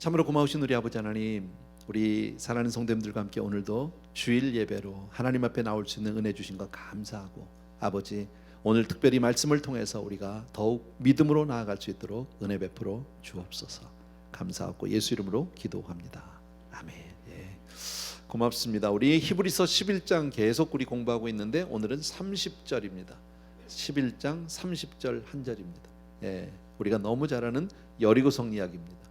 참으로 고마우신 우리 아버지 하나님, 우리 사랑하는 성도님들과 함께 오늘도 주일 예배로 하나님 앞에 나올 수 있는 은혜 주신 것 감사하고, 아버지 오늘 특별히 말씀을 통해서 우리가 더욱 믿음으로 나아갈 수 있도록 은혜 베풀어 주옵소서. 감사하고 예수 이름으로 기도합니다. 아멘. 고맙습니다. 우리 히브리서 11장 계속 우리 공부하고 있는데 오늘은 30절입니다. 11장 30절 한 절입니다. 우리가 너무 잘 아는 여리고성 이야기입니다.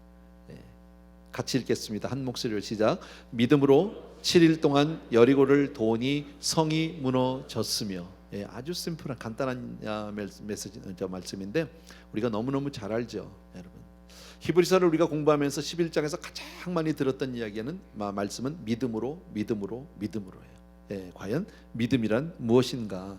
같이 읽겠습니다. 한 목소리로 시작. 믿음으로 7일 동안 여리고를 도우니 성이 무너졌으며. 아주 심플한 간단한 말씀인데 우리가 너무너무 잘 알죠, 여러분. 히브리서를 우리가 공부하면서 11장에서 가장 많이 들었던 이야기는 말씀은 믿음으로예요. 과연 믿음이란 무엇인가?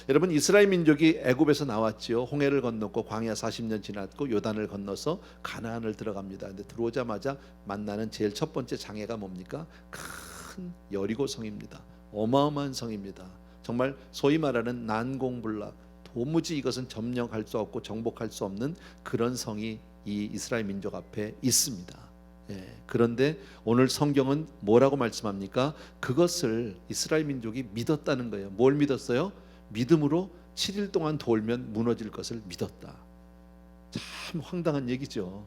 여러분, 이스라엘 민족이 애굽에서 나왔죠. 홍해를 건넜고 광야 40년 지났고 요단을 건너서 가나안을 들어갑니다. 근데 들어오자마자 만나는 제일 첫 번째 장애가 뭡니까? 큰 여리고 성입니다. 어마어마한 성입니다. 정말 소위 말하는 난공불락, 도무지 이것은 점령할 수 없고 정복할 수 없는 그런 성이 이 이스라엘 민족 앞에 있습니다. 그런데 오늘 성경은 뭐라고 말씀합니까? 그것을 이스라엘 민족이 믿었다는 거예요. 뭘 믿었어요? 믿음으로 7일 동안 돌면 무너질 것을 믿었다. 참 황당한 얘기죠.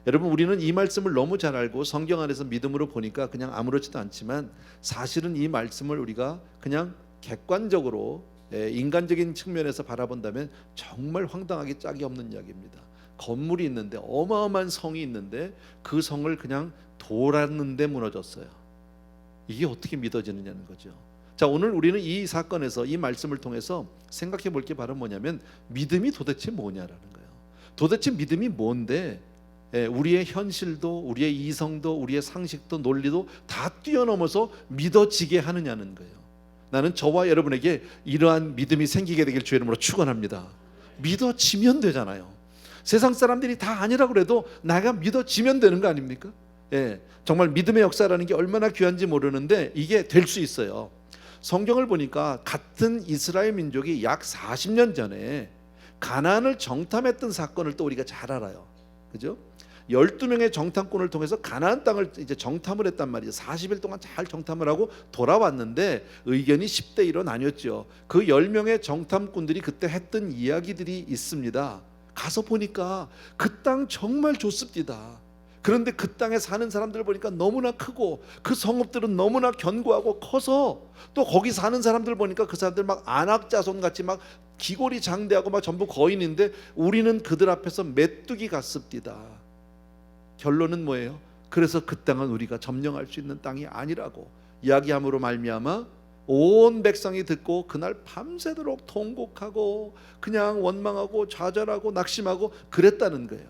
여러분, 우리는 이 말씀을 너무 잘 알고 성경 안에서 믿음으로 보니까 그냥 아무렇지도 않지만, 사실은 이 말씀을 우리가 그냥 객관적으로 인간적인 측면에서 바라본다면 정말 황당하게 짝이 없는 이야기입니다. 건물이 있는데, 어마어마한 성이 있는데 그 성을 그냥 돌았는데 무너졌어요. 이게 어떻게 믿어지느냐는 거죠. 자, 오늘 우리는 이 사건에서 이 말씀을 통해서 생각해 볼 게 바로 뭐냐면, 믿음이 도대체 뭐냐라는 거예요. 도대체 믿음이 뭔데 우리의 현실도 우리의 이성도 우리의 상식도 논리도 다 뛰어넘어서 믿어지게 하느냐는 거예요. 나는 저와 여러분에게 이러한 믿음이 생기게 되길 주의 이름으로 축원합니다. 믿어지면 되잖아요. 세상 사람들이 다 아니라고 그래도 내가 믿어지면 되는 거 아닙니까? 정말 믿음의 역사라는 게 얼마나 귀한지 모르는데 이게 될 수 있어요. 성경을 보니까 같은 이스라엘 민족이 약 40년 전에 가나안을 정탐했던 사건을 또 우리가 잘 알아요. 그죠? 12명의 정탐꾼을 통해서 가나안 땅을 이제 정탐을 했단 말이죠. 40일 동안 잘 정탐을 하고 돌아왔는데 의견이 10대 1로 나뉘었죠. 그 10명의 정탐꾼들이 그때 했던 이야기들이 있습니다. 가서 보니까 그 땅 정말 좋습니다. 그런데 그 땅에 사는 사람들을 보니까 너무나 크고 그 성읍들은 너무나 견고하고 커서, 또 거기 사는 사람들 보니까 그 사람들 막 안악자손 같이 막 기골이 장대하고 막 전부 거인인데 우리는 그들 앞에서 메뚜기 같습니다. 결론은 뭐예요? 그래서 그 땅은 우리가 점령할 수 있는 땅이 아니라고 이야기함으로 말미암아 온 백성이 듣고 그날 밤새도록 통곡하고 그냥 원망하고 좌절하고 낙심하고 그랬다는 거예요.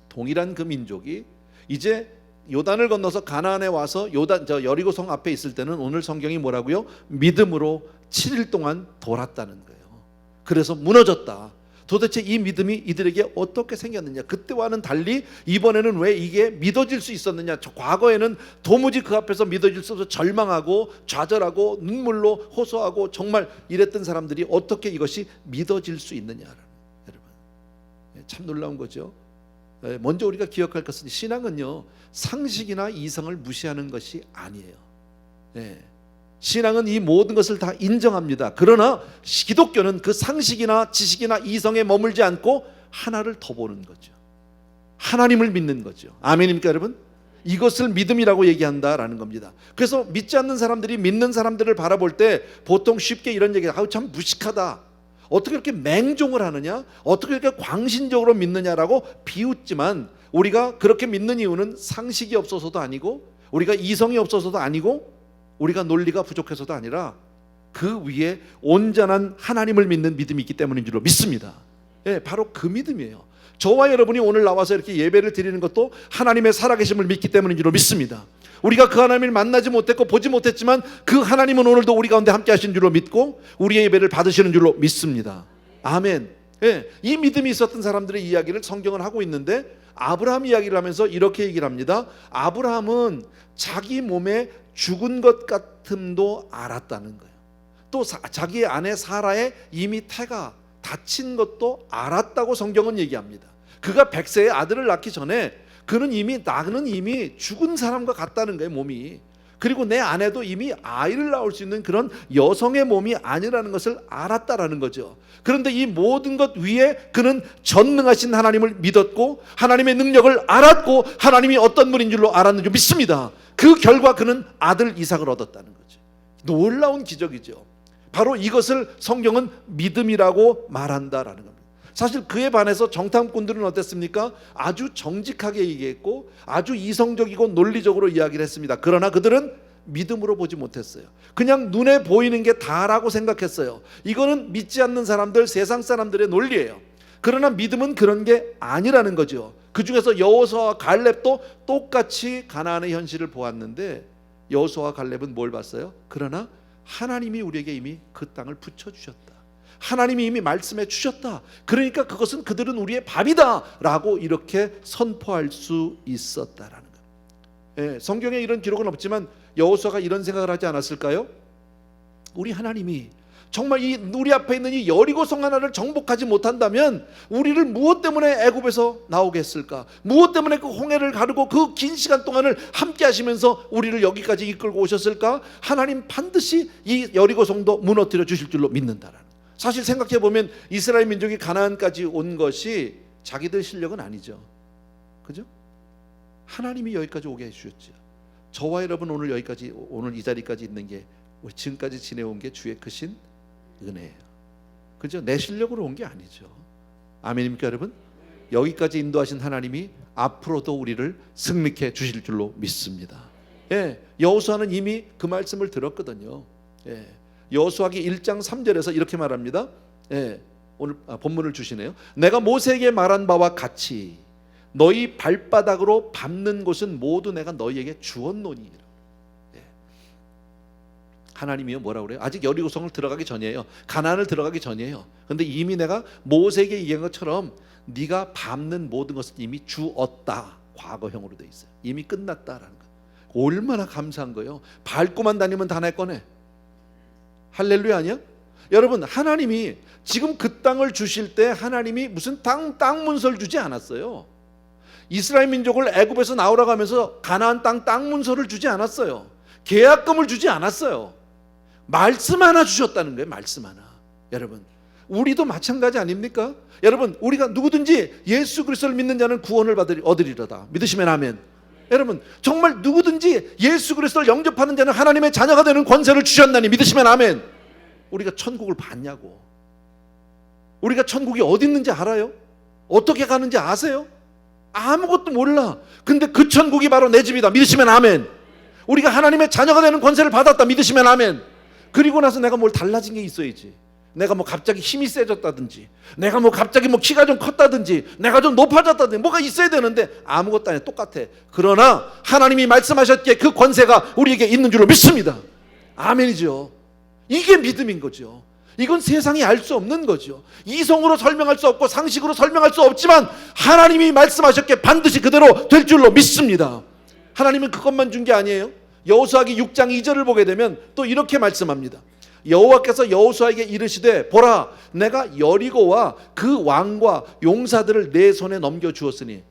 동일한 그 민족이 이제 요단을 건너서 가나안에 와서 여리고성 앞에 있을 때는 오늘 성경이 뭐라고요? 믿음으로 7일 동안 돌았다는 거예요. 그래서 무너졌다. 도대체 이 믿음이 이들에게 어떻게 생겼느냐? 그때와는 달리 이번에는 왜 이게 믿어질 수 있었느냐? 과거에는 도무지 그 앞에서 믿어질 수 없어서 절망하고 좌절하고 눈물로 호소하고 정말 이랬던 사람들이 어떻게 이것이 믿어질 수 있느냐? 여러분, 참 놀라운 거죠. 먼저 우리가 기억할 것은, 신앙은요 상식이나 이성을 무시하는 것이 아니에요. 신앙은 이 모든 것을 다 인정합니다. 그러나 기독교는 그 상식이나 지식이나 이성에 머물지 않고 하나를 더 보는 거죠. 하나님을 믿는 거죠. 아멘입니까 여러분? 이것을 믿음이라고 얘기한다라는 겁니다. 그래서 믿지 않는 사람들이 믿는 사람들을 바라볼 때 보통 쉽게 이런 얘기를, 참 무식하다, 어떻게 이렇게 맹종을 하느냐, 어떻게 이렇게 광신적으로 믿느냐라고 비웃지만, 우리가 그렇게 믿는 이유는 상식이 없어서도 아니고 우리가 이성이 없어서도 아니고 우리가 논리가 부족해서도 아니라 그 위에 온전한 하나님을 믿는 믿음이 있기 때문인 줄로 믿습니다. 바로 그 믿음이에요. 저와 여러분이 오늘 나와서 이렇게 예배를 드리는 것도 하나님의 살아계심을 믿기 때문인 줄로 믿습니다. 우리가 그 하나님을 만나지 못했고 보지 못했지만 그 하나님은 오늘도 우리 가운데 함께 하신 줄로 믿고 우리의 예배를 받으시는 줄로 믿습니다. 아멘. 이 믿음이 있었던 사람들의 이야기를 성경은 하고 있는데, 아브라함 이야기를 하면서 이렇게 얘기를 합니다. 아브라함은 자기 몸에 죽은 것 같음도 알았다는 거예요. 또 자기의 아내 사라의 이미 태가 다친 것도 알았다고 성경은 얘기합니다. 그가 100세의 아들을 낳기 전에 나는 이미 죽은 사람과 같다는 거예요, 몸이. 그리고 내 아내도 이미 아이를 낳을 수 있는 그런 여성의 몸이 아니라는 것을 알았다라는 거죠. 그런데 이 모든 것 위에 그는 전능하신 하나님을 믿었고 하나님의 능력을 알았고 하나님이 어떤 분인 줄로 알았는 줄 믿습니다. 그 결과 그는 아들 이삭을 얻었다는 거죠. 놀라운 기적이죠. 바로 이것을 성경은 믿음이라고 말한다라는 겁니다. 사실 그에 반해서 정탐꾼들은 어땠습니까? 아주 정직하게 얘기했고 아주 이성적이고 논리적으로 이야기를 했습니다. 그러나 그들은 믿음으로 보지 못했어요. 그냥 눈에 보이는 게 다라고 생각했어요. 이거는 믿지 않는 사람들, 세상 사람들의 논리예요. 그러나 믿음은 그런 게 아니라는 거죠. 그 중에서 여호수아와 갈렙도 똑같이 가나안의 현실을 보았는데 여호수아와 갈렙은 뭘 봤어요? 그러나 하나님이 우리에게 이미 그 땅을 붙여주셨다. 하나님이 이미 말씀해 주셨다. 그러니까 그것은 그들은 우리의 밥이다 라고 이렇게 선포할 수 있었다라는 거예요. 예, 성경에 이런 기록은 없지만 여호수아가 이런 생각을 하지 않았을까요? 우리 하나님이 정말 우리 앞에 있는 이 여리고성 하나를 정복하지 못한다면 우리를 무엇 때문에 애굽에서 나오게 했을까? 무엇 때문에 그 홍해를 가르고 그 긴 시간 동안을 함께 하시면서 우리를 여기까지 이끌고 오셨을까? 하나님 반드시 이 여리고성도 무너뜨려 주실 줄로 믿는다라는. 사실 생각해 보면 이스라엘 민족이 가나안까지 온 것이 자기들 실력은 아니죠. 그죠? 하나님이 여기까지 오게 해 주셨죠. 저와 여러분 오늘 이 자리까지 있는 게 우리 지금까지 지내온 게 주의 크신 은혜예요. 그죠? 내 실력으로 온 게 아니죠. 아멘입니까 여러분? 여기까지 인도하신 하나님이 앞으로도 우리를 승리케 주실 줄로 믿습니다. 예, 여호수아는 이미 그 말씀을 들었거든요. 예, 여호수아기 1장 3절에서 이렇게 말합니다. 예, 오늘 본문을 주시네요. 내가 모세에게 말한 바와 같이 너희 발바닥으로 밟는 곳은 모두 내가 너희에게 주었노니. 예. 하나님이요 뭐라고 그래요? 아직 여리고성을 들어가기 전이에요. 가나안을 들어가기 전이에요. 그런데 이미 내가 모세에게 얘기한 것처럼 네가 밟는 모든 것은 이미 주었다. 과거형으로 돼 있어요. 이미 끝났다라는 거. 얼마나 감사한 거예요. 밟고만 다니면 다 내 거네. 할렐루야 아니야? 여러분 하나님이 지금 그 땅을 주실 때 하나님이 무슨 땅 문서를 주지 않았어요. 이스라엘 민족을 애굽에서 나오라고 하면서 가나안 땅 문서를 주지 않았어요. 계약금을 주지 않았어요. 말씀 하나 주셨다는 거예요. 말씀 하나. 여러분 우리도 마찬가지 아닙니까? 여러분 우리가 누구든지 예수 그리스도를 믿는 자는 구원을 얻으리로다. 믿으시면 아멘. 여러분 정말 누구든지 예수 그리스도를 영접하는 자는 하나님의 자녀가 되는 권세를 주셨나니 믿으시면 아멘. 우리가 천국을 봤냐고. 우리가 천국이 어디 있는지 알아요? 어떻게 가는지 아세요? 아무것도 몰라. 근데 그 천국이 바로 내 집이다. 믿으시면 아멘. 우리가 하나님의 자녀가 되는 권세를 받았다. 믿으시면 아멘. 그리고 나서 내가 뭘 달라진 게 있어야지. 내가 뭐 갑자기 힘이 세졌다든지, 내가 뭐 갑자기 뭐 키가 좀 컸다든지, 내가 좀 높아졌다든지 뭐가 있어야 되는데 아무것도 아니야. 똑같아. 그러나 하나님이 말씀하셨기에 그 권세가 우리에게 있는 줄로 믿습니다. 아멘이죠. 이게 믿음인 거죠. 이건 세상이 알 수 없는 거죠. 이성으로 설명할 수 없고 상식으로 설명할 수 없지만 하나님이 말씀하셨기에 반드시 그대로 될 줄로 믿습니다. 하나님은 그것만 준 게 아니에요. 여호수아기 6장 2절을 보게 되면 또 이렇게 말씀합니다. 여호와께서 여호수아에게 이르시되 보라 내가 여리고와 그 왕과 용사들을 내 손에 넘겨 주었으니.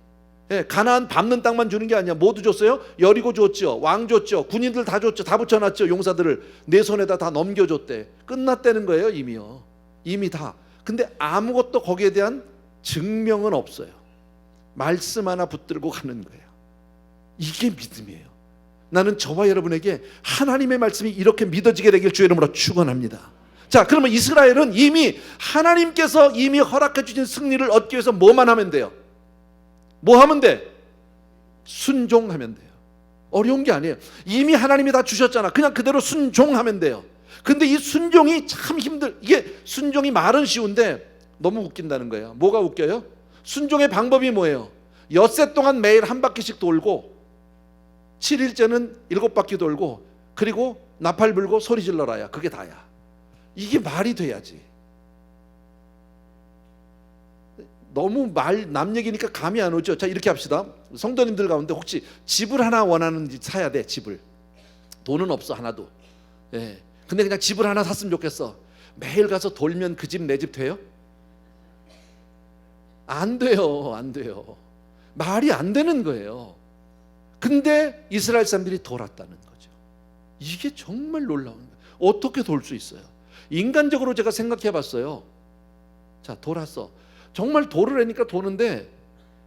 예, 가나안 밟는 땅만 주는 게 아니야. 모두 줬어요. 여리고 줬죠. 왕 줬죠. 군인들 다 줬죠. 다 붙여놨죠. 용사들을 내 손에다 다 넘겨줬대. 끝났다는 거예요. 이미요. 이미 다. 근데 아무것도 거기에 대한 증명은 없어요. 말씀 하나 붙들고 가는 거예요. 이게 믿음이에요. 나는 저와 여러분에게 하나님의 말씀이 이렇게 믿어지게 되길 주의 이름으로 축원합니다. 자, 그러면 이스라엘은 이미 하나님께서 이미 허락해 주신 승리를 얻기 위해서 뭐만 하면 돼요? 뭐 하면 돼? 순종하면 돼요. 어려운 게 아니에요. 이미 하나님이 다 주셨잖아. 그냥 그대로 순종하면 돼요. 근데 이 순종이 참 이게 순종이 말은 쉬운데 너무 웃긴다는 거예요. 뭐가 웃겨요? 순종의 방법이 뭐예요? 엿새 동안 매일 한 바퀴씩 돌고 7일째는 7바퀴 돌고 그리고 나팔 불고 소리 질러라야. 그게 다야. 이게 말이 돼야지. 너무 남 얘기니까 감이 안 오죠. 자, 이렇게 합시다. 성도님들 가운데 혹시 집을 하나 원하는지 사야 돼. 집을. 돈은 없어 하나도. 예. 근데 그냥 집을 하나 샀으면 좋겠어. 매일 가서 돌면 그 집 내 집 돼요? 안 돼요. 안 돼요. 말이 안 되는 거예요. 근데 이스라엘 사람들이 돌았다는 거죠. 이게 정말 놀라운 거예요. 어떻게 돌 수 있어요? 인간적으로 제가 생각해 봤어요. 자, 돌았어. 정말 돌으라니까 도는데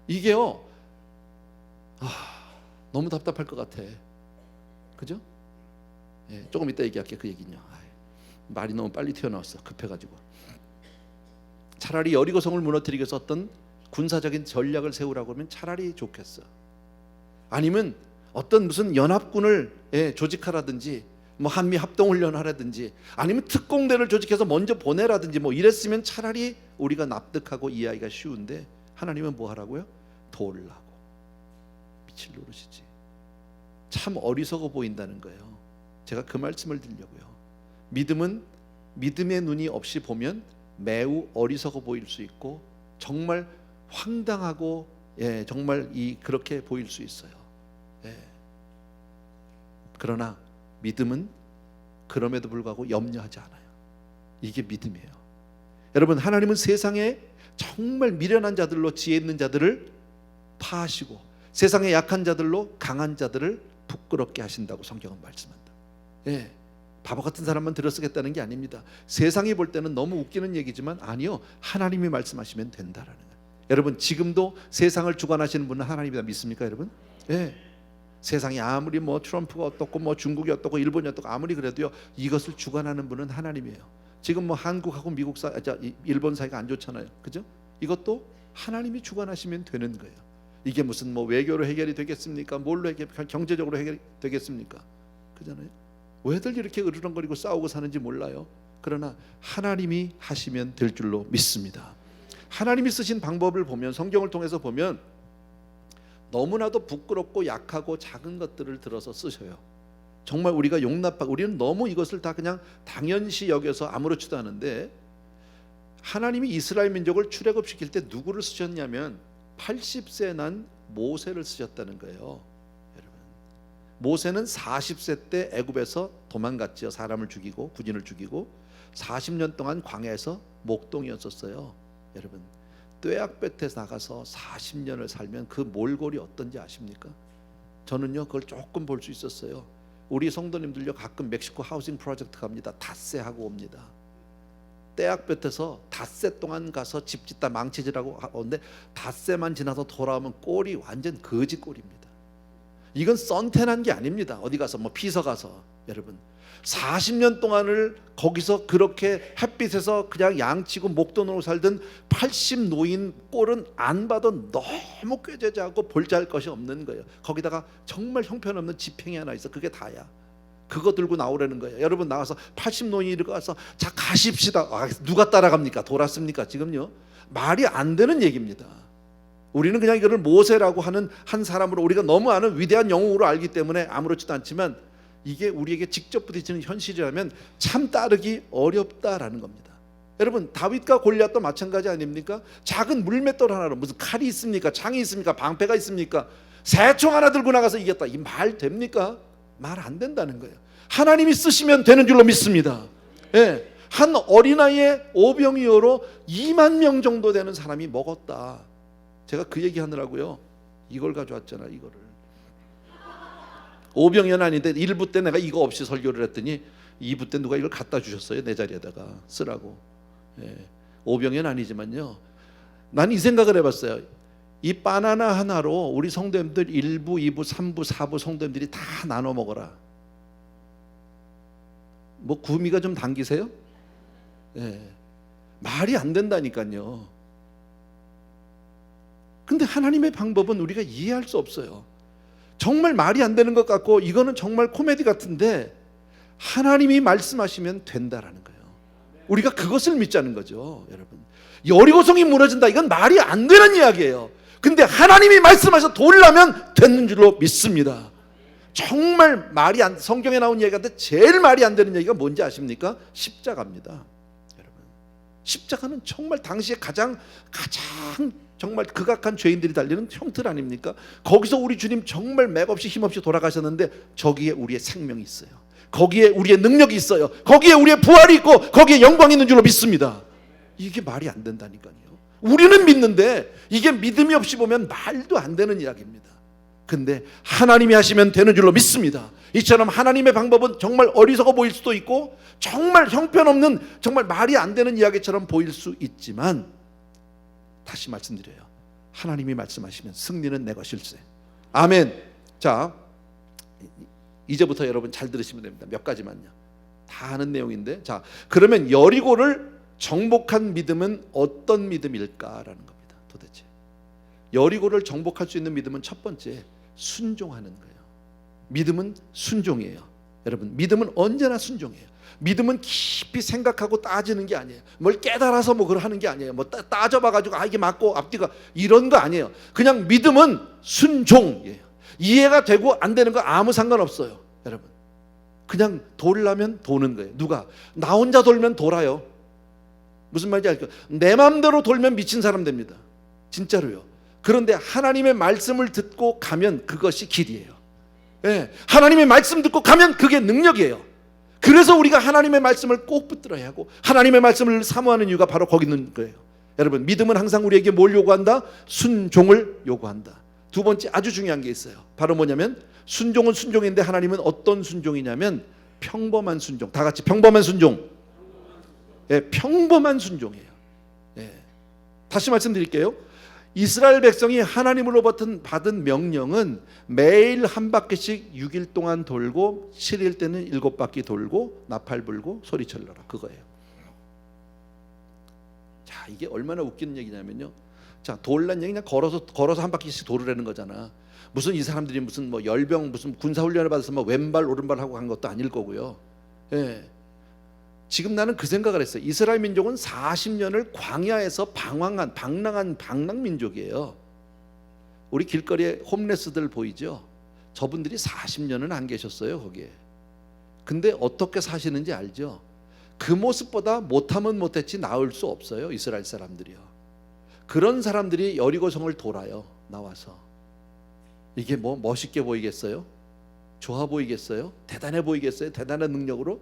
이게요, 너무 답답할 것 같아. 그죠? 예, 조금 이따 얘기할게. 그 얘기는요. 말이 너무 빨리 튀어나왔어. 급해가지고. 차라리 여리고성을 무너뜨리기 위해서 어떤 군사적인 전략을 세우라고 하면 차라리 좋겠어. 아니면 어떤 무슨 연합군을 조직하라든지, 뭐 한미 합동훈련하라든지, 아니면 특공대를 조직해서 먼저 보내라든지, 뭐 이랬으면 차라리 우리가 납득하고 이해하기가 쉬운데, 하나님은 뭐 하라고요? 도우려고. 미칠 노릇이지. 참 어리석어 보인다는 거예요. 제가 그 말씀을 드리려고요. 믿음은 믿음의 눈이 없이 보면 매우 어리석어 보일 수 있고 정말 황당하고 정말 그렇게 보일 수 있어요. 그러나 믿음은 그럼에도 불구하고 염려하지 않아요. 이게 믿음이에요. 여러분, 하나님은 세상에 정말 미련한 자들로 지혜 있는 자들을 파하시고 세상의 약한 자들로 강한 자들을 부끄럽게 하신다고 성경은 말씀한다. 바보 같은 사람만 들어쓰겠다는 게 아닙니다. 세상이 볼 때는 너무 웃기는 얘기지만 아니요, 하나님이 말씀하시면 된다라는 거예요. 여러분, 지금도 세상을 주관하시는 분은 하나님이다 믿습니까, 여러분? 세상이 아무리 뭐 트럼프가 어떻고 뭐 중국이 어떻고 일본이 어떻고 아무리 그래도요, 이것을 주관하는 분은 하나님이에요. 지금 뭐 한국하고 일본 사이가 안 좋잖아요, 그죠? 이것도 하나님이 주관하시면 되는 거예요. 이게 무슨 뭐 외교로 해결이 되겠습니까? 뭘로 경제적으로 해결이 되겠습니까? 그잖아요. 왜들 이렇게 으르렁거리고 싸우고 사는지 몰라요. 그러나 하나님이 하시면 될 줄로 믿습니다. 하나님이 쓰신 방법을 보면, 성경을 통해서 보면 너무나도 부끄럽고 약하고 작은 것들을 들어서 쓰셔요. 정말 우리가 용납하고, 우리는 너무 이것을 다 그냥 당연시 여겨서 아무렇지도 않은데, 하나님이 이스라엘 민족을 출애굽시킬 때 누구를 쓰셨냐면 80세 난 모세를 쓰셨다는 거예요. 모세는 40세 때 애굽에서 도망갔죠. 사람을 죽이고 군인을 죽이고 40년 동안 광야에서 목동이었었어요. 여러분, 떼약볕에 나가서 40년을 살면 그 몰골이 어떤지 아십니까? 저는요 그걸 조금 볼 수 있었어요. 우리 성도님들요 가끔 멕시코 하우싱 프로젝트 갑니다. 닷새 하고 옵니다. 떼약볕에서 닷새 동안 가서 집 짓다 망치질하고 오는데 닷새만 지나서 돌아오면 꼴이 완전 거지 꼴입니다. 이건 썬텐한 게 아닙니다. 어디 가서 뭐 피서 가서. 여러분, 40년 동안을 거기서 그렇게 햇빛에서 그냥 양치고 목돈으로 살던 80 노인 꼴은 안 봐도 너무 꾀죄죄하고 볼잘 것이 없는 거예요. 거기다가 정말 형편없는 지팽이 하나 있어. 그게 다야. 그거 들고 나오라는 거예요. 여러분, 나와서 80 노인이 이렇게 와서 자 가십시다. 누가 따라갑니까? 돌았습니까? 지금요 말이 안 되는 얘기입니다. 우리는 그냥 이거를 모세라고 하는 한 사람으로 우리가 너무 아는 위대한 영웅으로 알기 때문에 아무렇지도 않지만, 이게 우리에게 직접 부딪히는 현실이라면 참 따르기 어렵다라는 겁니다. 여러분, 다윗과 골리앗도 마찬가지 아닙니까? 작은 물맷돌 하나로 무슨 칼이 있습니까? 창이 있습니까? 방패가 있습니까? 새총 하나 들고 나가서 이겼다. 이 말 됩니까? 말 안 된다는 거예요. 하나님이 쓰시면 되는 줄로 믿습니다. 한 어린아이의 오병이어로 2만 명 정도 되는 사람이 먹었다. 제가 그 얘기 하느라고요 이걸 가져왔잖아요. 이거를 오병이어는 아닌데 1부 때 내가 이거 없이 설교를 했더니 2부 때 누가 이걸 갖다 주셨어요. 내 자리에다가 쓰라고. 오병이어는 아니지만요, 난 이 생각을 해봤어요. 이 바나나 하나로 우리 성도님들 1부, 2부, 3부, 4부 성도님들이 다 나눠 먹어라. 뭐 구미가 좀 당기세요? 말이 안 된다니까요. 근데 하나님의 방법은 우리가 이해할 수 없어요. 정말 말이 안 되는 것 같고 이거는 정말 코미디 같은데 하나님이 말씀하시면 된다라는 거예요. 우리가 그것을 믿자는 거죠. 여러분, 여리고성이 무너진다, 이건 말이 안 되는 이야기예요. 근데 하나님이 말씀하셔서 돌려면 되는 줄로 믿습니다. 정말 말이 안, 성경에 나온 이야기 같은데 제일 말이 안 되는 얘기가 뭔지 아십니까? 십자가입니다. 여러분, 십자가는 정말 당시에 가장 정말 극악한 죄인들이 달리는 형틀 아닙니까? 거기서 우리 주님 정말 맥없이 힘없이 돌아가셨는데 저기에 우리의 생명이 있어요. 거기에 우리의 능력이 있어요. 거기에 우리의 부활이 있고 거기에 영광이 있는 줄로 믿습니다. 이게 말이 안 된다니까요. 우리는 믿는데 이게 믿음이 없이 보면 말도 안 되는 이야기입니다. 근데 하나님이 하시면 되는 줄로 믿습니다. 이처럼 하나님의 방법은 정말 어리석어 보일 수도 있고 정말 형편없는 정말 말이 안 되는 이야기처럼 보일 수 있지만, 다시 말씀드려요, 하나님이 말씀하시면 승리는 내 것일세. 아멘. 자, 이제부터 여러분 잘 들으시면 됩니다. 몇 가지만요. 다 아는 내용인데, 자, 그러면 여리고를 정복한 믿음은 어떤 믿음일까라는 겁니다. 도대체 여리고를 정복할 수 있는 믿음은 첫 번째, 순종하는 거예요. 믿음은 순종이에요. 여러분, 믿음은 언제나 순종이에요. 믿음은 깊이 생각하고 따지는 게 아니에요. 뭘 깨달아서 뭐 그걸 하는 게 아니에요. 뭐 따져봐가지고 이게 맞고 앞뒤가 이런 거 아니에요. 그냥 믿음은 순종이에요. 이해가 되고 안 되는 거 아무 상관없어요. 여러분, 그냥 돌려면 도는 거예요. 누가? 나 혼자 돌면 돌아요. 무슨 말인지 알죠? 내 마음대로 돌면 미친 사람 됩니다. 진짜로요. 그런데 하나님의 말씀을 듣고 가면 그것이 길이에요. 예, 하나님의 말씀 듣고 가면 그게 능력이에요. 그래서 우리가 하나님의 말씀을 꼭 붙들어야 하고 하나님의 말씀을 사모하는 이유가 바로 거기 있는 거예요. 여러분, 믿음은 항상 우리에게 뭘 요구한다? 순종을 요구한다. 두 번째 아주 중요한 게 있어요. 바로 뭐냐면, 순종은 순종인데 하나님은 어떤 순종이냐면 평범한 순종. 다 같이 평범한 순종. 예, 평범한 순종이에요. 예. 다시 말씀드릴게요. 이스라엘 백성이 하나님으로부터 받은 명령은 매일 한 바퀴씩 6일 동안 돌고 7일 때는 7바퀴 돌고 나팔 불고 소리 질러라, 그거예요. 자, 이게 얼마나 웃기는 얘기냐면요. 자, 돌란 얘기 그냥 걸어서 한 바퀴씩 돌으라는 거잖아. 무슨 이 사람들이 무슨 뭐 열병 무슨 군사 훈련을 받아서 뭐 왼발 오른발 하고 간 것도 아닐 거고요. 예. 지금 나는 그 생각을 했어요. 이스라엘 민족은 40년을 광야에서 방랑한 민족이에요. 우리 길거리에 홈레스들 보이죠? 저분들이 40년은 안 계셨어요, 거기에. 근데 어떻게 사시는지 알죠? 그 모습보다 못하면 못했지 나을 수 없어요, 이스라엘 사람들이요. 그런 사람들이 여리고성을 돌아요, 나와서. 이게 뭐 멋있게 보이겠어요? 좋아 보이겠어요? 대단해 보이겠어요? 대단한 능력으로?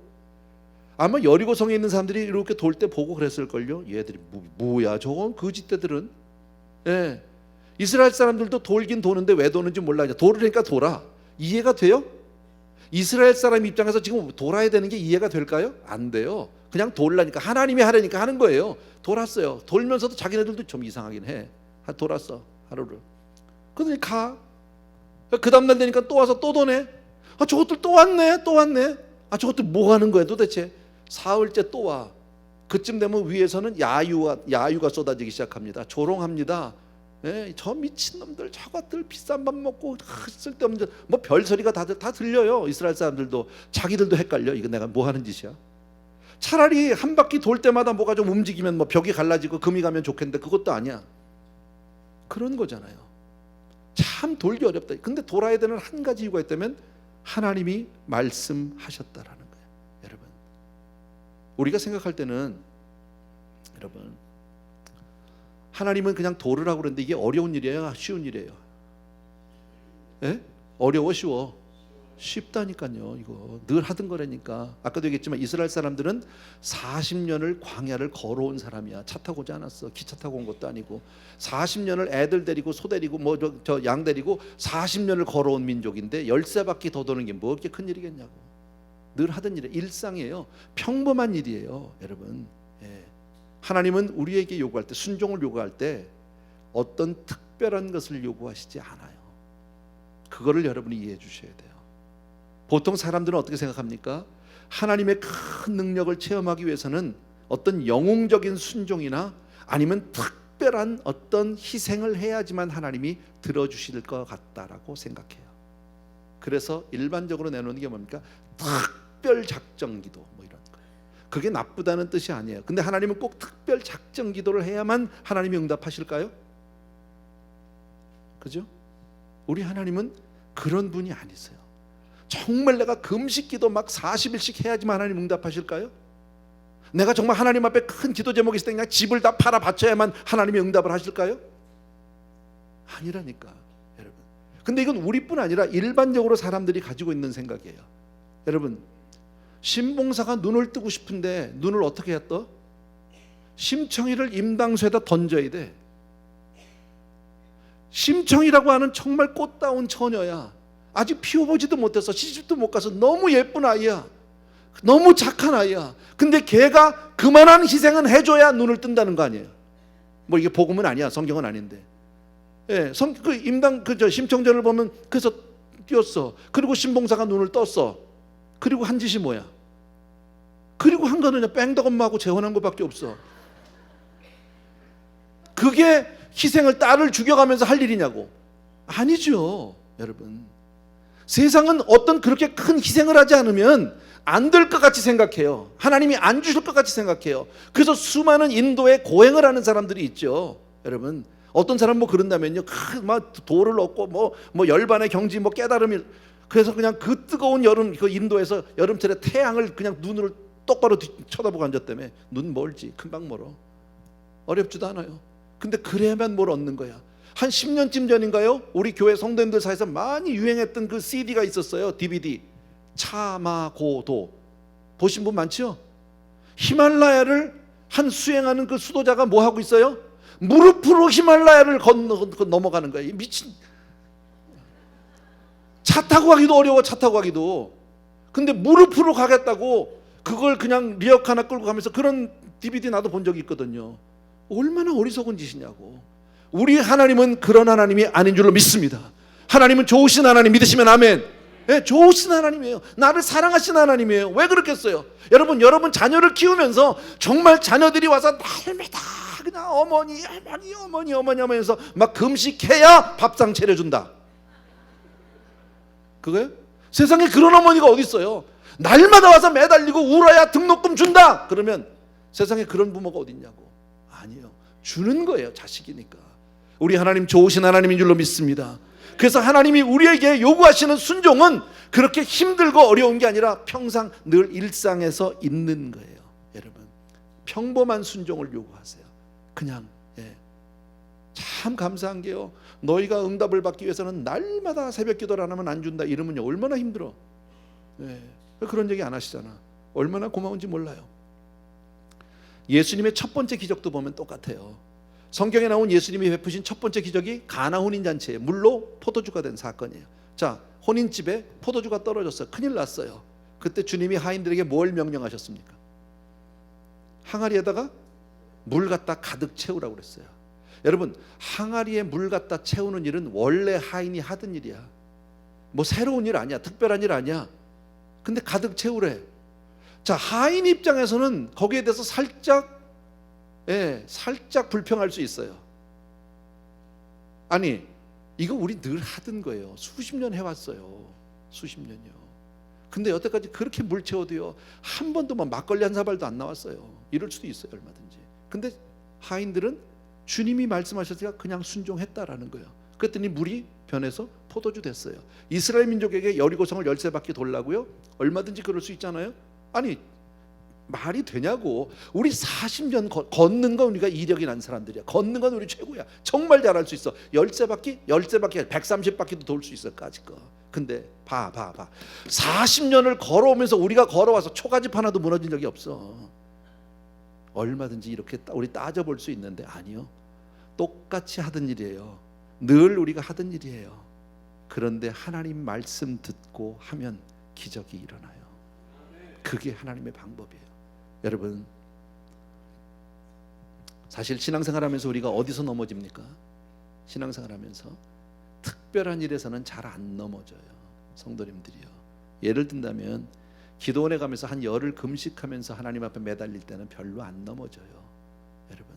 아마 여리고성에 있는 사람들이 이렇게 돌 때 보고 그랬을걸요. 얘들이 뭐야 저건 거짓대들은. 예. 이스라엘 사람들도 돌긴 도는데 왜 도는지 몰라. 돌으니까 돌아. 이해가 돼요? 이스라엘 사람 입장에서 지금 돌아야 되는 게 이해가 될까요? 안 돼요. 그냥 돌라니까, 하나님이 하라니까 하는 거예요. 돌았어요. 돌면서도 자기네들도 좀 이상하긴 해. 돌았어, 하루를. 그러더니 가. 그 다음날 되니까 또 와서 또 도네. 저것들 또 왔네. 저것들 뭐 하는 거야 도대체. 사흘째 또 와. 그쯤 되면 위에서는 야유가 쏟아지기 시작합니다. 조롱합니다. 예, 저 미친놈들 저것들 비싼 밥 먹고 쓸데없는 뭐 별소리가 다 들려요. 이스라엘 사람들도 자기들도 헷갈려. 이거 내가 뭐 하는 짓이야. 차라리 한 바퀴 돌 때마다 뭐가 좀 움직이면 뭐 벽이 갈라지고 금이 가면 좋겠는데 그것도 아니야. 그런 거잖아요. 참 돌기 어렵다. 근데 돌아야 되는 한 가지 이유가 있다면 하나님이 말씀하셨다라는 거예요. 여러분, 우리가 생각할 때는 여러분, 하나님은 그냥 돌으라고 그러는데 이게 어려운 일이에요, 쉬운 일이에요? 예? 어려워, 쉬워? 쉽다니까요. 이거 늘 하던 거라니까. 아까도 얘기했지만 이스라엘 사람들은 40년을 광야를 걸어온 사람이야. 차 타고 오지 않았어. 기차 타고 온 것도 아니고 40년을 애들 데리고 소 데리고 뭐 저 양 데리고 40년을 걸어온 민족인데 13바퀴 더 도는 게 뭐 그렇게 큰 일이겠냐고. 늘 하던 일이에요. 일상이에요. 평범한 일이에요, 여러분. 예. 하나님은 우리에게 요구할 때, 순종을 요구할 때 어떤 특별한 것을 요구하시지 않아요. 그거를 여러분이 이해해 주셔야 돼요. 보통 사람들은 어떻게 생각합니까? 하나님의 큰 능력을 체험하기 위해서는 어떤 영웅적인 순종이나 아니면 특별한 어떤 희생을 해야지만 하나님이 들어주실 것 같다라고 생각해요. 그래서 일반적으로 내놓는 게 뭡니까? 특별 작정 기도 뭐 이런 거예요. 그게 나쁘다는 뜻이 아니에요. 근데 하나님은 꼭 특별 작정 기도를 해야만 하나님이 응답하실까요? 그죠? 우리 하나님은 그런 분이 아니세요. 정말 내가 금식 기도 막 40일씩 해야지만 하나님 응답하실까요? 내가 정말 하나님 앞에 큰 기도 제목이 있을 때 그냥 집을 다 팔아 바쳐야만 하나님이 응답을 하실까요? 아니라니까, 여러분. 근데 이건 우리뿐 아니라 일반적으로 사람들이 가지고 있는 생각이에요. 여러분, 신봉사가 눈을 뜨고 싶은데 눈을 어떻게 해야 떠? 심청이를 임당수에다 던져야 돼. 심청이라고 하는 정말 꽃다운 처녀야. 아직 피워보지도 못해서 시집도 못 가서 너무 예쁜 아이야. 너무 착한 아이야. 근데 걔가 그만한 희생은 해줘야 눈을 뜬다는 거 아니에요. 뭐 이게 복음은 아니야. 성경은 아닌데. 예, 심청전을 보면 그래서 뛰었어. 그리고 신봉사가 눈을 떴어. 그리고 한 짓이 뭐야? 그리고 한 거는 뺑덕엄마하고 재혼한 것밖에 없어. 그게 희생을 딸을 죽여가면서 할 일이냐고? 아니죠, 여러분. 세상은 어떤 그렇게 큰 희생을 하지 않으면 안 될 것 같이 생각해요. 하나님이 안 주실 것 같이 생각해요. 그래서 수많은 인도에 고행을 하는 사람들이 있죠, 여러분. 어떤 사람 뭐 그런다면요, 막 도를 얻고 뭐 열반의 경지, 뭐 깨달음이, 그래서 그냥 그 뜨거운 여름, 그 인도에서 여름철에 태양을 그냥 눈으로 똑바로 쳐다보고 앉았다며. 눈 멀지, 금방 멀어. 어렵지도 않아요. 근데 그래야만 뭘 얻는 거야. 한 10년쯤 전인가요? 우리 교회 성도님들 사이에서 많이 유행했던 그 CD가 있었어요. DVD. 차마고도. 보신 분 많죠? 히말라야를 한 수행하는 그 수도자가 뭐 하고 있어요? 무릎으로 히말라야를 넘어가는 거예요. 미친. 차 타고 가기도 어려워. 차 타고 가기도. 근데 무릎으로 가겠다고 그걸 그냥 리어카 하나 끌고 가면서, 그런 DVD 나도 본 적이 있거든요. 얼마나 어리석은 짓이냐고. 우리 하나님은 그런 하나님이 아닌 줄로 믿습니다. 하나님은 좋으신 하나님 믿으시면 아멘. 네, 좋으신 하나님이에요. 나를 사랑하신 하나님이에요. 왜 그렇겠어요? 여러분 자녀를 키우면서 정말 자녀들이 와서 날마다 그냥 어머니 하면서 막 금식해야 밥상 차려준다. 그거요? 세상에 그런 어머니가 어디 있어요? 날마다 와서 매달리고 울어야 등록금 준다. 그러면 세상에 그런 부모가 어디 있냐고. 아니에요. 주는 거예요. 자식이니까. 우리 하나님 좋으신 하나님인 줄로 믿습니다. 그래서 하나님이 우리에게 요구하시는 순종은 그렇게 힘들고 어려운 게 아니라 평상 늘 일상에서 있는 거예요. 여러분, 평범한 순종을 요구하세요. 그냥. 참 감사한 게요, 너희가 응답을 받기 위해서는 날마다 새벽 기도를 안 하면 안 준다 이러면요 얼마나 힘들어. 왜 그런 얘기 안 하시잖아. 얼마나 고마운지 몰라요. 예수님의 첫 번째 기적도 보면 똑같아요. 성경에 나온 예수님이 베푸신 첫 번째 기적이 가나 혼인잔치에 물로 포도주가 된 사건이에요. 자, 혼인집에 포도주가 떨어졌어요. 큰일 났어요. 그때 주님이 하인들에게 뭘 명령하셨습니까? 항아리에다가 물 갖다 가득 채우라고 그랬어요. 여러분, 항아리에 물 갖다 채우는 일은 원래 하인이 하던 일이야. 뭐 새로운 일 아니야. 특별한 일 아니야. 근데 가득 채우래. 자, 하인 입장에서는 거기에 대해서 살짝 불평할 수 있어요. 아니, 이거 우리 늘 하던 거예요. 수십 년 해왔어요. 수십 년이요. 근데 여태까지 그렇게 물 채워도요 한 번도 막걸리 한 사발도 안 나왔어요. 이럴 수도 있어요, 얼마든지. 근데 하인들은 주님이 말씀하셨으니까 그냥 순종했다라는 거예요. 그랬더니 물이 변해서 포도주 됐어요. 이스라엘 민족에게 여리고성을 13바퀴 돌라고요? 얼마든지 그럴 수 있잖아요. 아니, 말이 되냐고. 우리 40년 걷는 건 우리가 이력이 난 사람들이야. 걷는 건 우리 최고야. 정말 잘할 수 있어. 13바퀴 130바퀴도 돌 수 있어, 까짓 거. 근데 봐 40년을 걸어오면서 우리가 걸어와서 초가집 하나도 무너진 적이 없어. 얼마든지 이렇게 우리 따져볼 수 있는데 아니요, 똑같이 하던 일이에요. 늘 우리가 하던 일이에요. 그런데 하나님 말씀 듣고 하면 기적이 일어나요. 그게 하나님의 방법이에요. 여러분, 사실 신앙생활하면서 우리가 어디서 넘어집니까? 신앙생활하면서 특별한 일에서는 잘 안 넘어져요. 성도님들이요. 예를 든다면 기도원에 가면서 한 열흘 금식하면서 하나님 앞에 매달릴 때는 별로 안 넘어져요. 여러분,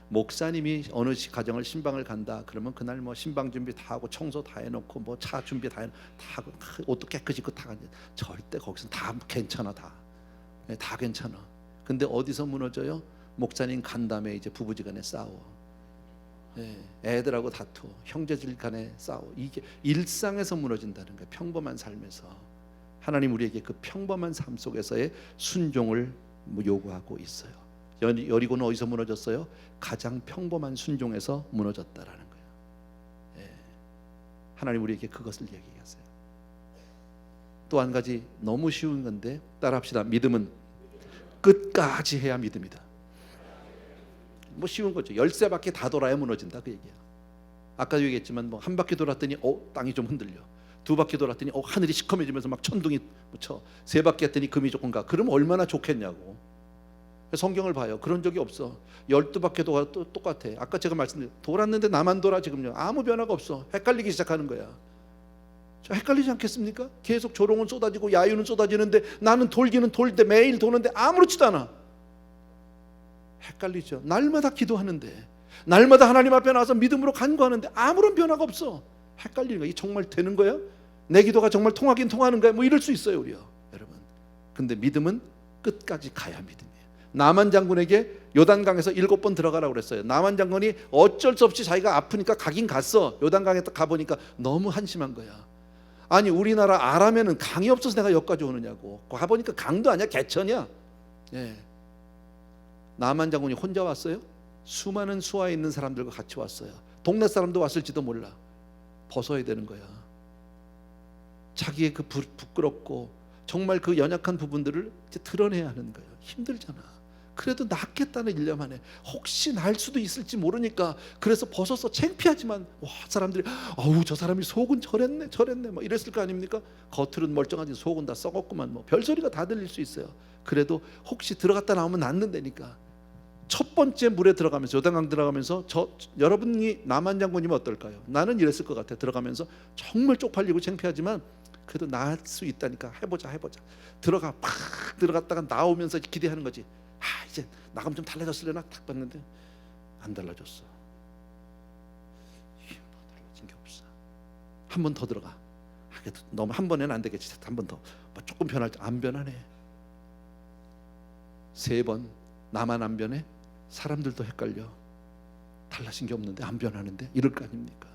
목사님이 어느 가정을 신방을 간다 그러면 그날 뭐 신방 준비 다 하고 청소 다 해놓고 뭐 차 준비 다 하고 옷도 깨끗이 입고 다 절대 거기서 다 괜찮아. 다 괜찮아. 근데 어디서 무너져요? 목사님 간담회 이제 부부지간에 싸워. 애들하고 다투, 형제들 간에 싸워. 이게 일상에서 무너진다는 거예요. 평범한 삶에서. 하나님 우리에게 그 평범한 삶 속에서의 순종을 요구하고 있어요. 여리고는 어디서 무너졌어요? 가장 평범한 순종에서 무너졌다라는 거예요. 하나님 우리에게 그것을 얘기하세요. 또 한 가지 너무 쉬운 건데 따라합시다. 믿음은 끝까지 해야 믿음이다. 뭐 쉬운 거죠. 13바퀴 다 돌아야 무너진다 그 얘기야. 아까도 얘기했지만 뭐 한 바퀴 돌았더니 땅이 좀 흔들려. 두 바퀴 돌았더니 하늘이 시커매지면서 막 천둥이 쳐. 세 바퀴 했더니 금이 조금 가. 그럼 얼마나 좋겠냐고. 성경을 봐요. 그런 적이 없어. 12바퀴 돌아도 똑같아. 아까 제가 말씀드린 돌았는데 나만 돌아 지금요. 아무 변화가 없어. 헷갈리기 시작하는 거야. 헷갈리지 않겠습니까? 계속 조롱은 쏟아지고 야유는 쏟아지는데 나는 돌기는 돌때 매일 도는데 아무렇지도 않아. 헷갈리죠. 날마다 기도하는데, 날마다 하나님 앞에 나와서 믿음으로 간구하는데 아무런 변화가 없어. 헷갈리는 거야. 이게 정말 되는 거야? 내 기도가 정말 통하긴 통하는 거야? 뭐 이럴 수 있어요 우리요 여러분. 근데 믿음은 끝까지 가야 믿음이에요. 나만 장군에게 요단강에서 7번 들어가라고 그랬어요. 나만 장군이 어쩔 수 없이 자기가 아프니까 가긴 갔어. 요단강에 딱 가보니까 너무 한심한 거야. 아니 우리나라 아람에는 강이 없어서 내가 여기까지 오느냐고. 가보니까 강도 아니야, 개천이야. 예. 나만 장군이 혼자 왔어요? 수많은 수하에 있는 사람들과 같이 왔어요. 동네 사람도 왔을지도 몰라. 벗어야 되는 거야. 자기의 그 부끄럽고 정말 그 연약한 부분들을 이제 드러내야 하는 거예요. 힘들잖아. 그래도 낫겠다는 일념만에 혹시 날 수도 있을지 모르니까 그래서 벗어서 창피하지만 와 사람들이 어우 저 사람이 속은 저랬네 뭐 이랬을 거 아닙니까? 겉으로는 멀쩡하지 속은 다 썩었구만 뭐 별소리가 다 들릴 수 있어요. 그래도 혹시 들어갔다 나오면 낫는다니까 첫 번째 물에 들어가면서 요단강 들어가면서 여러분이 남한 장군이면 어떨까요? 나는 이랬을 것 같아. 들어가면서 정말 쪽팔리고 창피하지만 그래도 나을 수 있다니까 해보자 들어가 팍 들어갔다가 나오면서 기대하는 거지. 이제 나가면 좀 달라졌으려나 딱 봤는데 안 달라졌어. 달라진 게 없어. 한 번 더 들어가. 그래도 너무 한 번에는 안 되겠지. 한 번 더 조금 변할 때 안 변하네. 3번 나만 안 변해? 사람들도 헷갈려. 달라진 게 없는데 안 변하는데 이럴 거 아닙니까?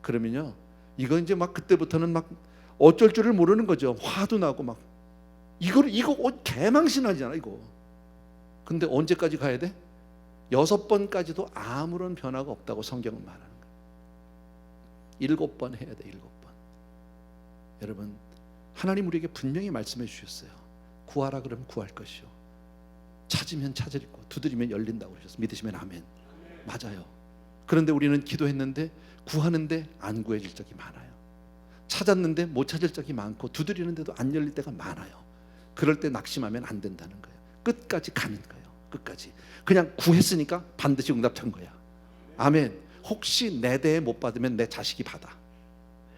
그러면요 이거 이제 막 그때부터는 막 어쩔 줄을 모르는 거죠. 화도 나고 막 이거 개망신하잖아 이거. 근데 언제까지 가야 돼? 6번까지도 아무런 변화가 없다고 성경은 말하는 거예요. 7번 해야 돼. 7번. 여러분 하나님 우리에게 분명히 말씀해 주셨어요. 구하라 그러면 구할 것이요 찾으면 찾을 거 두드리면 열린다고 그러셨어요. 믿으시면 아멘. 맞아요. 그런데 우리는 기도했는데 구하는데 안 구해질 적이 많아요. 찾았는데 못 찾을 적이 많고 두드리는데도 안 열릴 때가 많아요. 그럴 때 낙심하면 안 된다는 거예요. 끝까지 가는 거예요. 끝까지. 그냥 구했으니까 반드시 응답한 거야. 아멘. 혹시 내 대에 못 받으면 내 자식이 받아.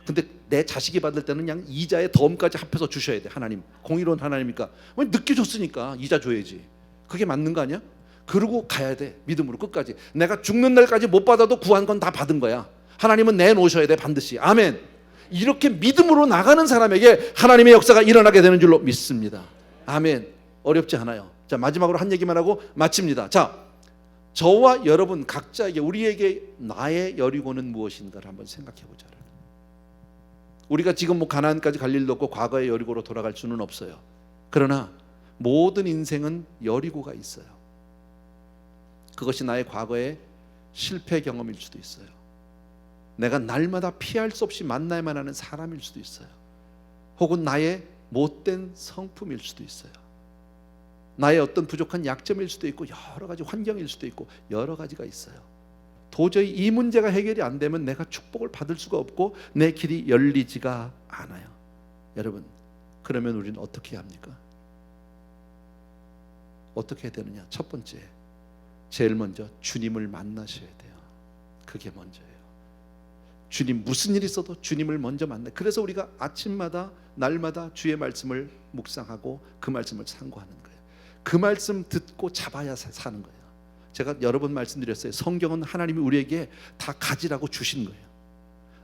근데 내 자식이 받을 때는 그냥 이자에 덤까지 합해서 주셔야 돼. 하나님 공의로운 하나님이니까 늦게 줬으니까 이자 줘야지. 그게 맞는 거 아니야? 그러고 가야 돼. 믿음으로 끝까지. 내가 죽는 날까지 못 받아도 구한 건 다 받은 거야. 하나님은 내놓으셔야 돼 반드시. 아멘. 이렇게 믿음으로 나가는 사람에게 하나님의 역사가 일어나게 되는 줄로 믿습니다. 아멘. 어렵지 않아요. 자 마지막으로 한 얘기만 하고 마칩니다. 자 저와 여러분 각자에게 우리에게 나의 여리고는 무엇인가를 한번 생각해 보자. 우리가 지금 뭐 가나안까지 갈 일도 없고 과거의 여리고로 돌아갈 수는 없어요. 그러나 모든 인생은 여리고가 있어요. 그것이 나의 과거의 실패 경험일 수도 있어요. 내가 날마다 피할 수 없이 만나야만 하는 사람일 수도 있어요. 혹은 나의 못된 성품일 수도 있어요. 나의 어떤 부족한 약점일 수도 있고 여러 가지 환경일 수도 있고 여러 가지가 있어요. 도저히 이 문제가 해결이 안 되면 내가 축복을 받을 수가 없고 내 길이 열리지가 않아요. 여러분 그러면 우리는 어떻게 해야 합니까? 어떻게 해야 되느냐? 첫 번째 제일 먼저 주님을 만나셔야 돼요. 그게 먼저예요. 주님 무슨 일이 있어도 주님을 먼저 만나. 그래서 우리가 아침마다 날마다 주의 말씀을 묵상하고 그 말씀을 상고하는 거예요. 그 말씀 듣고 잡아야 사는 거예요. 제가 여러 번 말씀드렸어요. 성경은 하나님이 우리에게 다 가지라고 주신 거예요.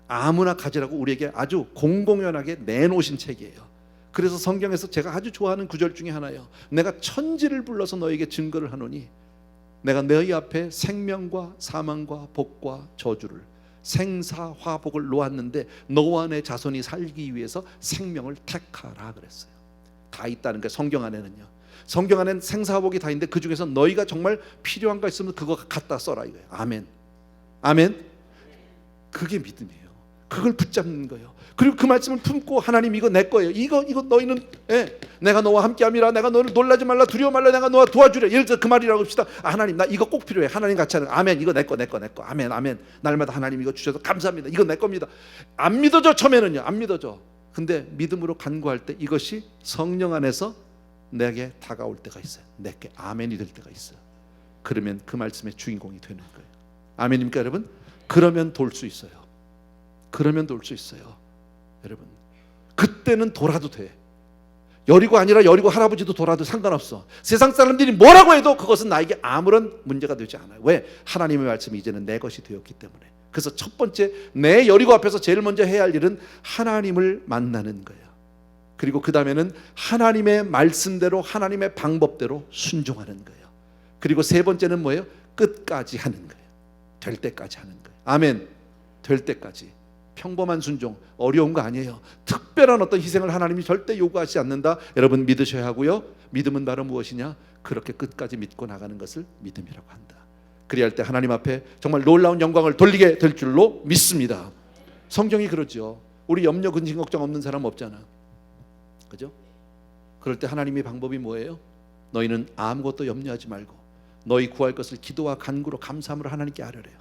아무나 가지라고 우리에게 아주 공공연하게 내놓으신 책이에요. 그래서 성경에서 제가 아주 좋아하는 구절 중에 하나예요. 내가 천지를 불러서 너에게 증거를 하노니 내가 너희 앞에 생명과 사망과 복과 저주를 생사화복을 놓았는데 너와 내 자손이 살기 위해서 생명을 택하라 그랬어요. 다 있다는 거예요. 성경 안에는요. 성경 안에는 생사화복이 다 있는데 그 중에서 너희가 정말 필요한 거 있으면 그거 갖다 써라 이거예요. 아멘. 아멘. 그게 믿음이에요. 그걸 붙잡는 거예요. 그리고 그 말씀을 품고 하나님 이거 내 거예요. 이거 너희는 내가 너와 함께함이라. 내가 너를 놀라지 말라 두려워 말라. 내가 너와 도와주려. 예를 들어 그 말이라고 합시다. 하나님 나 이거 꼭 필요해. 하나님 같이 하는 아멘. 이거 내 거. 아멘 아멘. 날마다 하나님 이거 주셔서 감사합니다. 이거 내 겁니다. 안 믿어져 처음에는요. 안 믿어져. 근데 믿음으로 간구할 때 이것이 성령 안에서 내게 다가올 때가 있어요. 내게 아멘이 될 때가 있어요. 그러면 그 말씀의 주인공이 되는 거예요. 아멘입니까 여러분? 그러면 돌 수 있어요. 그러면 돌 수 있어요. 여러분 그때는 돌아도 돼. 여리고 아니라 여리고 할아버지도 돌아도 상관없어. 세상 사람들이 뭐라고 해도 그것은 나에게 아무런 문제가 되지 않아요. 왜? 하나님의 말씀이 이제는 내 것이 되었기 때문에. 그래서 첫 번째 내 여리고 앞에서 제일 먼저 해야 할 일은 하나님을 만나는 거예요. 그리고 그 다음에는 하나님의 말씀대로 하나님의 방법대로 순종하는 거예요. 그리고 세 번째는 뭐예요? 끝까지 하는 거예요. 될 때까지 하는 거예요. 아멘. 될 때까지. 평범한 순종, 어려운 거 아니에요. 특별한 어떤 희생을 하나님이 절대 요구하지 않는다. 여러분 믿으셔야 하고요. 믿음은 바로 무엇이냐? 그렇게 끝까지 믿고 나가는 것을 믿음이라고 한다. 그리할 때 하나님 앞에 정말 놀라운 영광을 돌리게 될 줄로 믿습니다. 성경이 그러죠. 우리 염려 근심 걱정 없는 사람 없잖아. 그죠? 그럴 때 하나님의 방법이 뭐예요? 너희는 아무것도 염려하지 말고 너희 구할 것을 기도와 간구로 감사함으로 하나님께 아뢰래요.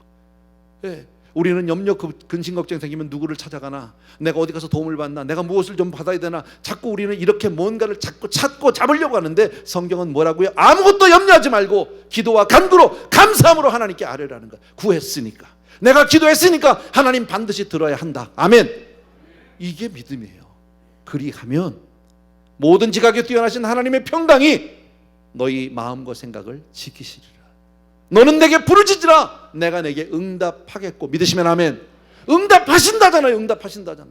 예. 우리는 염려 근심 걱정 생기면 누구를 찾아가나, 내가 어디 가서 도움을 받나, 내가 무엇을 좀 받아야 되나, 자꾸 우리는 이렇게 뭔가를 자꾸 찾고 잡으려고 하는데 성경은 뭐라고요? 아무것도 염려하지 말고 기도와 간구로 감사함으로 하나님께 아뢰라는 거야. 구했으니까, 내가 기도했으니까 하나님 반드시 들어야 한다. 아멘. 이게 믿음이에요. 그리하면 모든 지각에 뛰어나신 하나님의 평강이 너희 마음과 생각을 지키시리라. 너는 내게 부르짖으라 내가 내게 응답하겠고. 믿으시면 아멘. 응답하신다잖아요. 응답하신다잖아.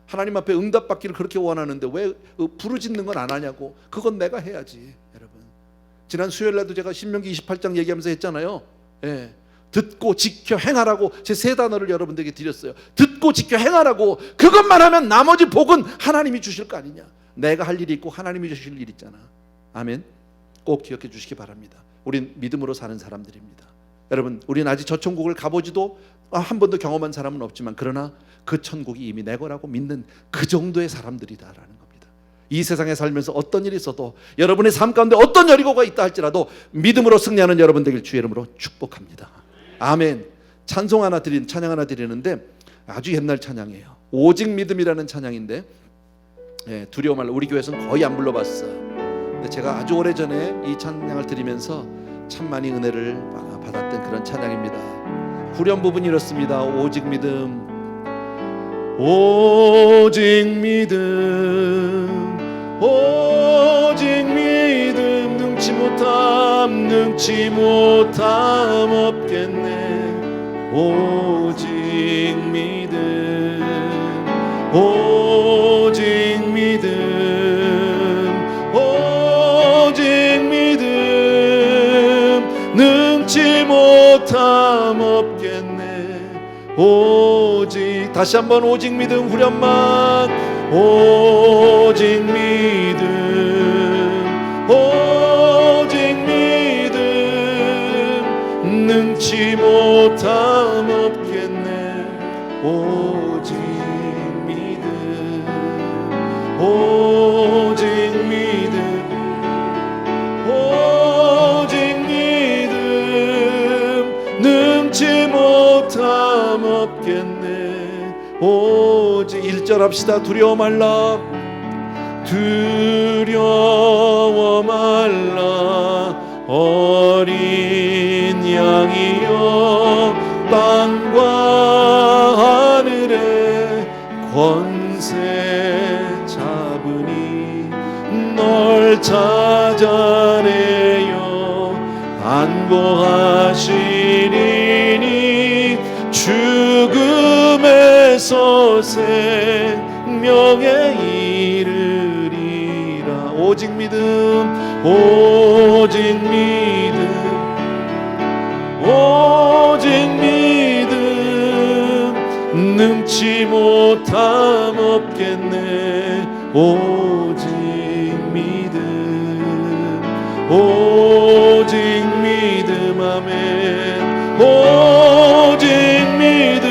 하나님 앞에 응답받기를 그렇게 원하는데 왜 부르짖는 건 안 하냐고. 그건 내가 해야지. 여러분 지난 수요일날도 제가 신명기 28장 얘기하면서 했잖아요. 예. 듣고 지켜 행하라고 제 세 단어를 여러분들에게 드렸어요. 듣고 지켜 행하라고. 그것만 하면 나머지 복은 하나님이 주실 거 아니냐. 내가 할 일이 있고 하나님이 주실 일이 있잖아. 아멘. 꼭 기억해 주시기 바랍니다. 우린 믿음으로 사는 사람들입니다. 여러분 우리는 아직 저 천국을 가보지도 한 번도 경험한 사람은 없지만 그러나 그 천국이 이미 내 거라고 믿는 그 정도의 사람들이다라는 겁니다. 이 세상에 살면서 어떤 일이 있어도 여러분의 삶 가운데 어떤 여리고가 있다 할지라도 믿음으로 승리하는 여러분 되길 주의 이름으로 축복합니다. 아멘. 찬양 하나 드리는데 아주 옛날 찬양이에요. 오직 믿음이라는 찬양인데 두려워 말라. 우리 교회에서는 거의 안 불러봤어요. 근데 제가 아주 오래전에 이 찬양을 드리면서 참 많이 은혜를 받았던 그런 찬양입니다. 후렴 부분이 이렇습니다. 오직 믿음, 오직 믿음, 오직 믿음, 능치 못함 없겠네. 오직 믿음, 오직 믿음, 능치 못함 없겠네. 오직 다시 한번 오직 믿음 후렴만. 오직 믿음, 오직 믿음, 능치 못함 없겠네. 오직 믿음, 오직 믿음, 능치 못함 없겠네. 오직 1절 합시다. 두려워 말라, 두려워 말라. 어린 양이여 땅과 하늘의 권세 잡으니 널 찾아내요 안고하시리니 죽음에서 생명에 이르리라. 오직 믿음, 오직 믿음, 오직 믿음, 능치 못함 없겠네. 오직 믿음, 오직 믿음, 아멘. 오직 믿음,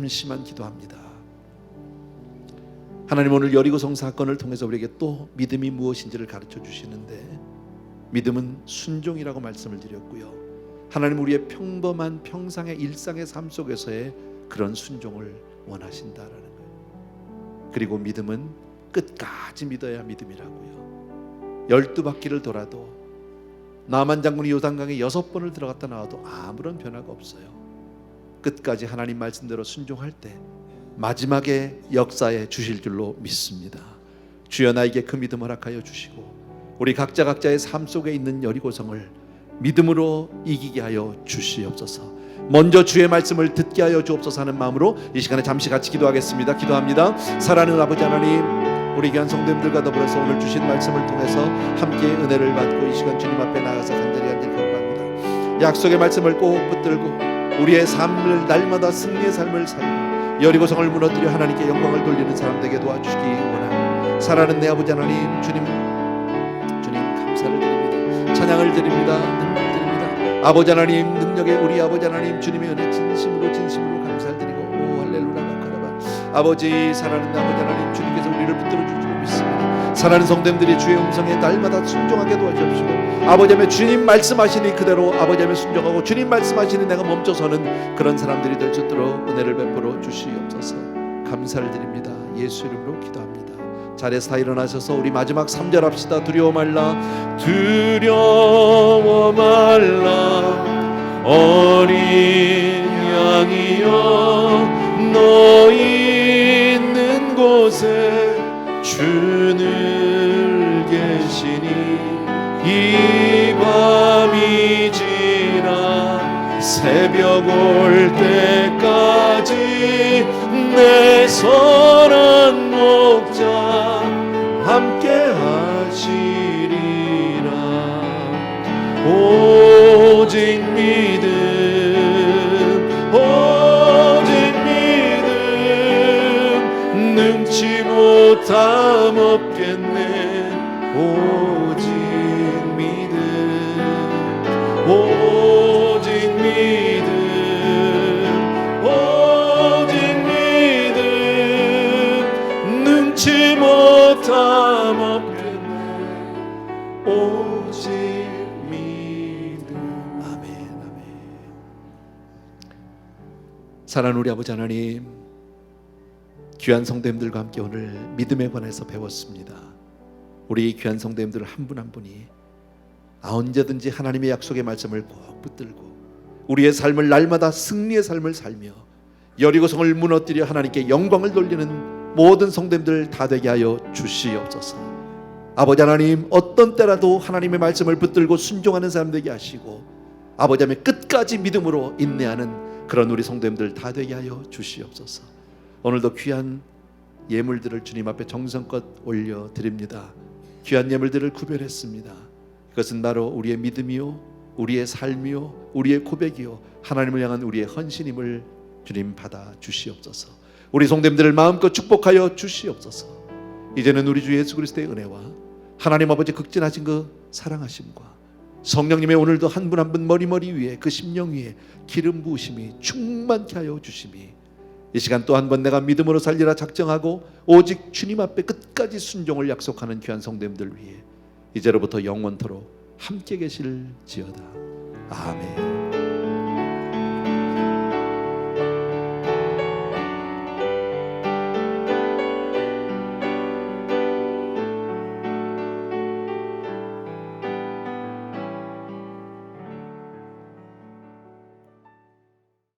잠시만 기도합니다. 하나님, 오늘 여리고성 사건을 통해서 우리에게 또 믿음이 무엇인지를 가르쳐 주시는데, 믿음은 순종이라고 말씀을 드렸고요. 하나님, 우리의 평범한 평상의 일상의 삶 속에서의 그런 순종을 원하신다라는 거예요. 그리고 믿음은 끝까지 믿어야 믿음이라고요. 12바퀴를 돌아도, 나만 장군이 요단강에 6번을 들어갔다 나와도 아무런 변화가 없어요. 끝까지 하나님 말씀대로 순종할 때 마지막에 역사에 주실 줄로 믿습니다. 주여, 나에게 그 믿음 허락하여 주시고 우리 각자의 삶 속에 있는 여리고성을 믿음으로 이기게 하여 주시옵소서. 먼저 주의 말씀을 듣게 하여 주옵소서 하는 마음으로 이 시간에 잠시 같이 기도하겠습니다. 기도합니다. 사랑하는 아버지 하나님, 우리 귀한 성도님들과 더불어서 오늘 주신 말씀을 통해서 함께 은혜를 받고 이 시간 주님 앞에 나가서 간절히 간구합니다. 약속의 말씀을 꼭 붙들고 우리의 삶을 날마다 승리의 삶을 살고 여리고성을 무너뜨려 하나님께 영광을 돌리는 사람 되게 도와주시기 원합니다. 사랑하는 내 아버지 하나님, 주님 감사를 드립니다. 찬양을 드립니다. 능력 드립니다. 아버지 하나님, 능력의 우리 아버지 하나님, 주님의 은혜 진심으로 감사를 드리고, 오 할렐루야 카라바. 아버지, 사랑하는 아버지 하나님, 주님께서 우리를 붙들어 줄 줄 믿습니다. 사랑하는 성도님들이 주의 음성에 날마다 순종하게 도와주십시오. 아버지 하나님, 주님 말씀하시니 그대로 아버지 하나님 순종하고, 주님 말씀하시니 내가 멈춰서는 그런 사람들이 될 수 있도록 은혜를 베풀어 주시옵소서. 감사를 드립니다. 예수 이름으로 기도합니다. 자리에서 다 일어나셔서 우리 마지막 3절 합시다. 두려워 말라, 두려워 말라, 어린 양이여, 너희 있는 곳에 주는 계시니, 이 밤이 지나 새벽 올 때까지 내 선한 목자 함께 하시리라. 오직 믿음, 오직 믿음, 능치 못함 없겠네. 오직 믿음, 오직 믿음, 오직 믿음, 능치 못함 없겠네. 오직 믿음. 아멘, 아멘. 사랑하는 우리 아버지 하나님, 귀한 성도님들과 함께 오늘 믿음에 관해서 배웠습니다. 우리 귀한 성도님들 한 분 한 분이 언제든지 하나님의 약속의 말씀을 꼭 붙들고 우리의 삶을 날마다 승리의 삶을 살며 여리고성을 무너뜨려 하나님께 영광을 돌리는 모든 성도님들 다 되게 하여 주시옵소서. 아버지 하나님, 어떤 때라도 하나님의 말씀을 붙들고 순종하는 사람 되게 하시고, 아버지 하나님, 끝까지 믿음으로 인내하는 그런 우리 성도님들 다 되게 하여 주시옵소서. 오늘도 귀한 예물들을 주님 앞에 정성껏 올려드립니다. 귀한 예물들을 구별했습니다. 그것은 바로 우리의 믿음이요, 우리의 삶이요, 우리의 고백이요, 하나님을 향한 우리의 헌신임을 주님 받아 주시옵소서. 우리 성도님들을 마음껏 축복하여 주시옵소서. 이제는 우리 주 예수 그리스도의 은혜와 하나님 아버지 극진하신 그 사랑하심과 성령님의 오늘도 한 분 한 분 머리 위에 그 심령 위에 기름 부으심이 충만케 하여 주심이, 이 시간 또 한 번 내가 믿음으로 살리라 작정하고 오직 주님 앞에 끝까지 순종을 약속하는 귀한 성도님들 위해 이제로부터 영원토록 함께 계실지어다. 아멘.